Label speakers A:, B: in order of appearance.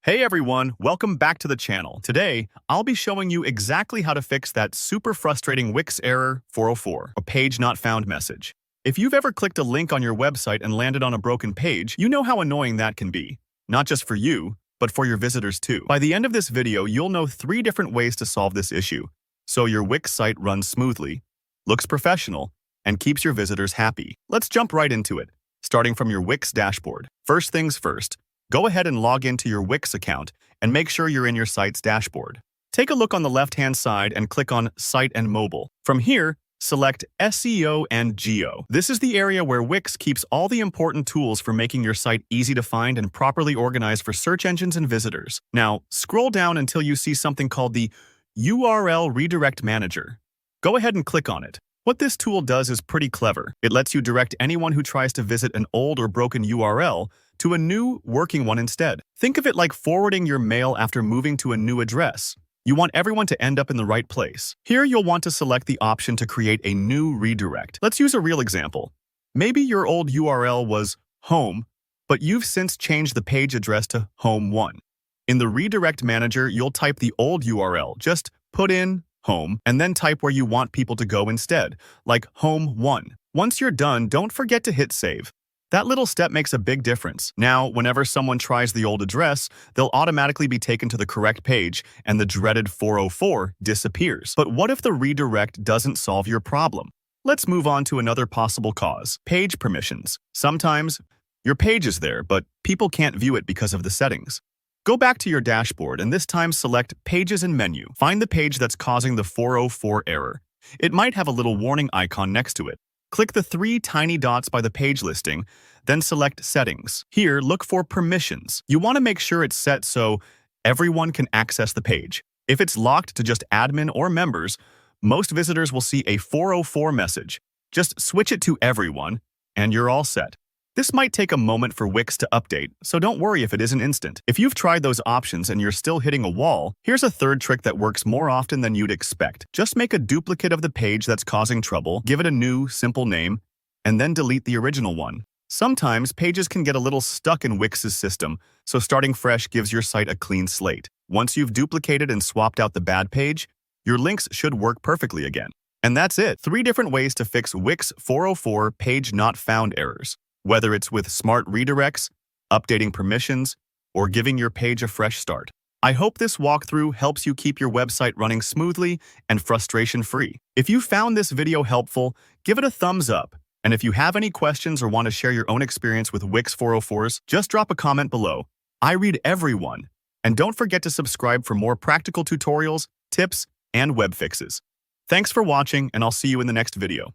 A: Hey everyone, welcome back to the channel. Today, I'll be showing you exactly how to fix that super frustrating Wix error 404, a page not found message. If you've ever clicked a link on your website and landed on a broken page, you know how annoying that can be. Not just for you, but for your visitors too. By the end of this video, you'll know 3 different ways to solve this issue, so your Wix site runs smoothly, looks professional, and keeps your visitors happy. Let's jump right into it, starting from your Wix dashboard. First things first, go ahead and log into your Wix account and make sure you're in your site's dashboard. Take a look on the left-hand side and click on Site and Mobile. From here, select SEO and Geo. This is the area where Wix keeps all the important tools for making your site easy to find and properly organized for search engines and visitors. Now, scroll down until you see something called the URL Redirect Manager. Go ahead and click on it. What this tool does is pretty clever. It lets you direct anyone who tries to visit an old or broken URL to a new, working one instead. Think of it like forwarding your mail after moving to a new address. You want everyone to end up in the right place. Here, you'll want to select the option to create a new redirect. Let's use a real example. Maybe your old URL was home, but you've since changed the page address to home1. In the Redirect Manager, you'll type the old URL. Just put in home, and then type where you want people to go instead, like home1. Once you're done, don't forget to hit save. That little step makes a big difference. Now, whenever someone tries the old address, they'll automatically be taken to the correct page, and the dreaded 404 disappears. But what if the redirect doesn't solve your problem? Let's move on to another possible cause, page permissions. Sometimes, your page is there, but people can't view it because of the settings. Go back to your dashboard and this time select Pages and Menu. Find the page that's causing the 404 error. It might have a little warning icon next to it. Click the 3 tiny dots by the page listing, then select Settings. Here, look for Permissions. You want to make sure it's set so everyone can access the page. If it's locked to just admin or members, most visitors will see a 404 message. Just switch it to Everyone, and you're all set. This might take a moment for Wix to update, so don't worry if it isn't instant. If you've tried those options and you're still hitting a wall, here's a third trick that works more often than you'd expect. Just make a duplicate of the page that's causing trouble, give it a new, simple name, and then delete the original one. Sometimes pages can get a little stuck in Wix's system, so starting fresh gives your site a clean slate. Once you've duplicated and swapped out the bad page, your links should work perfectly again. And that's it. 3 different ways to fix Wix 404 page not found errors. Whether it's with smart redirects, updating permissions, or giving your page a fresh start. I hope this walkthrough helps you keep your website running smoothly and frustration-free. If you found this video helpful, give it a thumbs up. And if you have any questions or want to share your own experience with Wix 404s, just drop a comment below. I read everyone. And don't forget to subscribe for more practical tutorials, tips, and web fixes. Thanks for watching, and I'll see you in the next video.